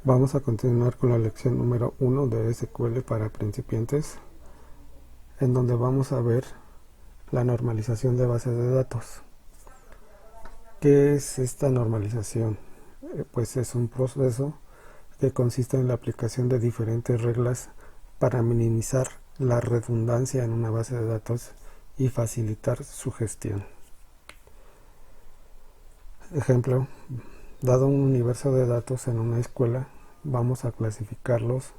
Vamos a continuar con la lección número 1 de SQL para principiantes, en donde vamos a ver la normalización de bases de datos. ¿Qué es esta normalización? Pues es un proceso que consiste en la aplicación de diferentes reglas para minimizar la redundancia en una base de datos y facilitar su gestión. Ejemplo, dado un universo de datos en una escuela, vamos a clasificarlos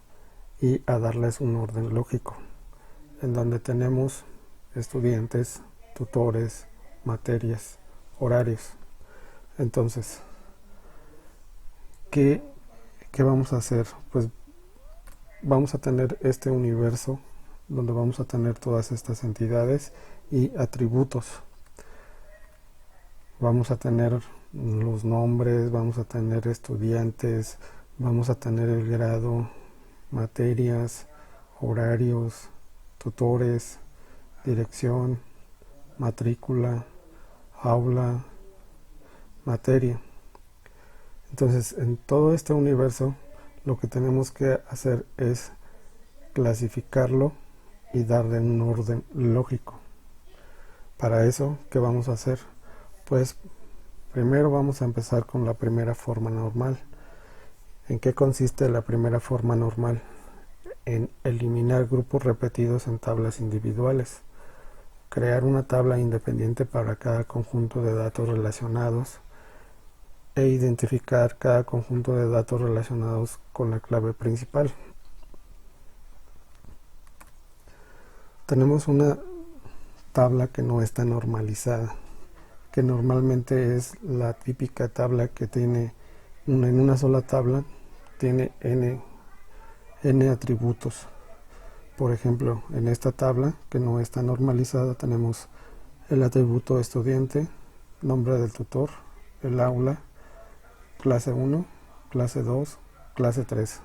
y a darles un orden lógico, en donde tenemos estudiantes, tutores, materias, horarios. Entonces, ¿qué vamos a hacer? Pues vamos a tener este universo donde vamos a tener todas estas entidades y atributos. Vamos a tener los nombres, vamos a tener estudiantes, vamos a tener el grado, materias, horarios, tutores, dirección, matrícula, aula, materia. Entonces, en todo este universo, lo que tenemos que hacer es clasificarlo y darle un orden lógico. Para eso, ¿qué vamos a hacer? Pues primero vamos a empezar con la primera forma normal. ¿En qué consiste la primera forma normal? En eliminar grupos repetidos en tablas individuales, crear una tabla independiente para cada conjunto de datos relacionados e identificar cada conjunto de datos relacionados con la clave principal. Tenemos una tabla que no está normalizada, que normalmente es la típica tabla que tiene en una sola tabla tiene n atributos. Por ejemplo, en esta tabla que no está normalizada tenemos el atributo estudiante, nombre del tutor, el aula, clase 1, clase 2, clase 3.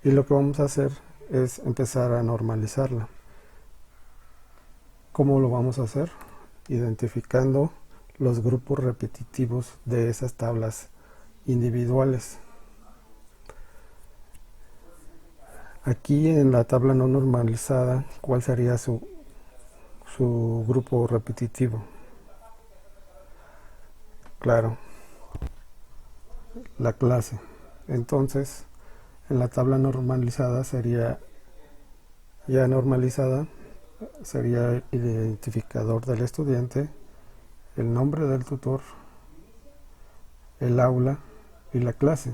Y lo que vamos a hacer es empezar a normalizarla. ¿Cómo lo vamos a hacer? Identificando los grupos repetitivos de esas tablas individuales. Aquí en la tabla no normalizada, ¿cuál sería su grupo repetitivo? Claro, la clase. Entonces, en la tabla normalizada sería el identificador del estudiante, el nombre del tutor, el aula y la clase.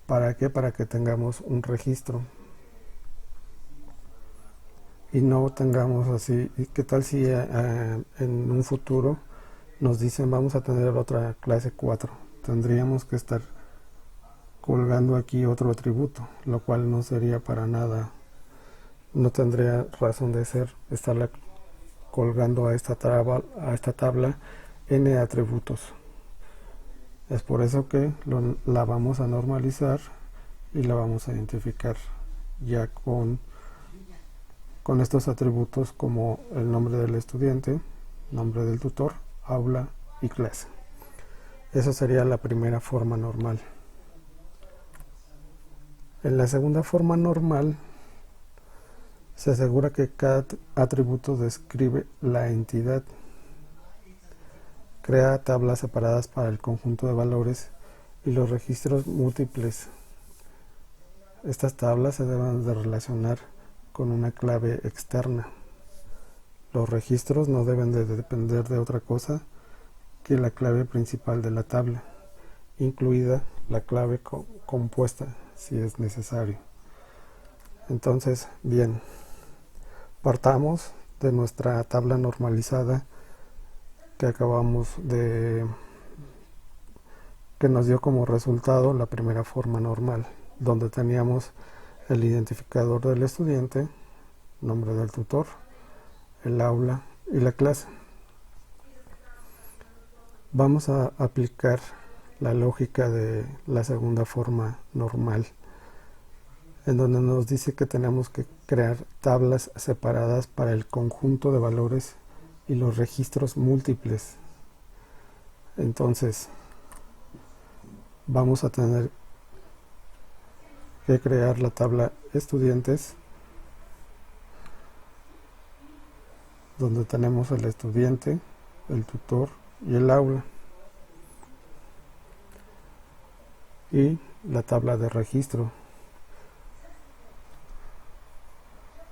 ¿Para qué? Para que tengamos un registro y no tengamos así. ¿Qué tal si en un futuro nos dicen vamos a tener otra clase 4? Tendríamos que estar colgando aquí otro atributo, lo cual no sería para nada, no tendría razón de ser estarle colgando a esta tabla n atributos. Es por eso que la vamos a normalizar y la vamos a identificar ya con estos atributos como el nombre del estudiante, nombre del tutor, aula y clase. Esa sería la primera forma normal. En la segunda forma normal se asegura que cada atributo describe la entidad. Crea tablas separadas para el conjunto de valores y los registros múltiples. Estas tablas se deben de relacionar con una clave externa. Los registros no deben de depender de otra cosa que la clave principal de la tabla, incluida la clave compuesta si es necesario. Entonces, bien, partamos de nuestra tabla normalizada que que nos dio como resultado la primera forma normal, donde teníamos el identificador del estudiante, nombre del tutor, el aula y la clase. Vamos a aplicar la lógica de la segunda forma normal, en donde nos dice que tenemos que crear tablas separadas para el conjunto de valores y los registros múltiples. Entonces, vamos a tener que crear la tabla estudiantes, donde tenemos el estudiante, el tutor y el aula, y la tabla de registro,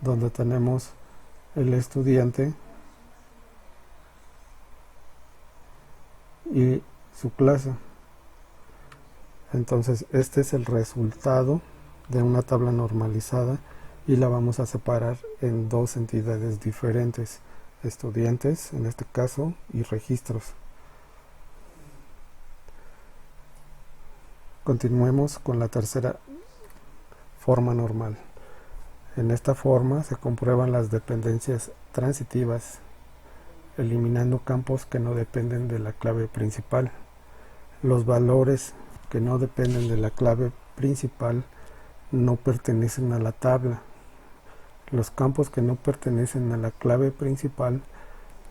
donde tenemos el estudiante y su clase. Entonces este es el resultado de una tabla normalizada y la vamos a separar en dos entidades diferentes: estudiantes en este caso y registros. Continuemos con la tercera forma normal. En esta forma se comprueban las dependencias transitivas, eliminando campos que no dependen de la clave principal. Los valores que no dependen de la clave principal no pertenecen a la tabla. Los campos que no pertenecen a la clave principal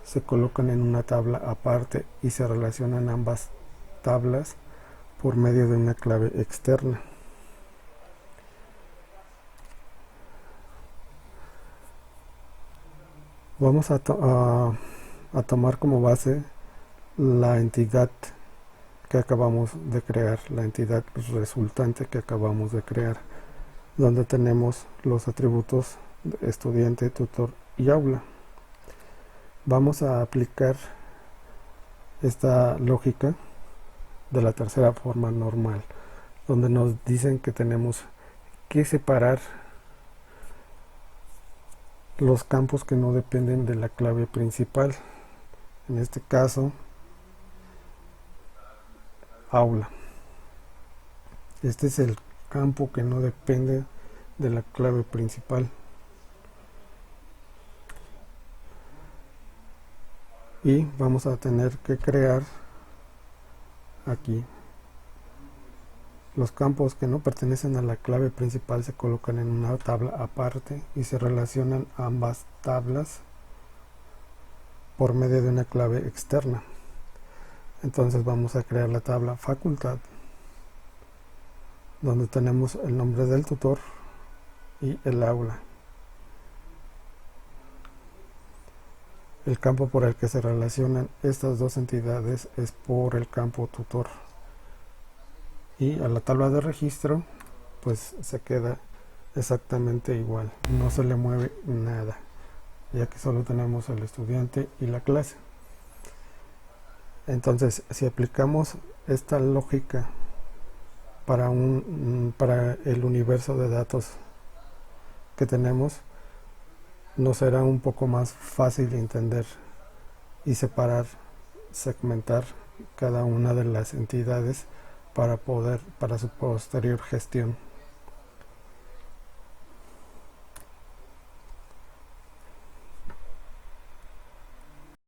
se colocan en una tabla aparte y se relacionan ambas tablas por medio de una clave externa. Vamos a tomar como base la entidad que acabamos de crear, la entidad resultante que acabamos de crear, donde tenemos los atributos de estudiante, tutor y aula. Vamos a aplicar esta lógica de la tercera forma normal, donde nos dicen que tenemos que separar los campos que no dependen de la clave principal. En este caso, aula. Este es el campo que no depende de la clave principal. Y vamos a tener que crear aquí los campos que no pertenecen a la clave principal. Se colocan en una tabla aparte y se relacionan ambas tablas por medio de una clave externa. Entonces vamos a crear la tabla facultad, donde tenemos el nombre del tutor y el aula. El campo por el que se relacionan estas dos entidades es por el campo tutor. Y a la tabla de registro pues se queda exactamente igual, no se le mueve nada, ya que solo tenemos el estudiante y la clase. Entonces, si aplicamos esta lógica para el universo de datos que tenemos, nos será un poco más fácil entender y separar, segmentar cada una de las entidades para su posterior gestión.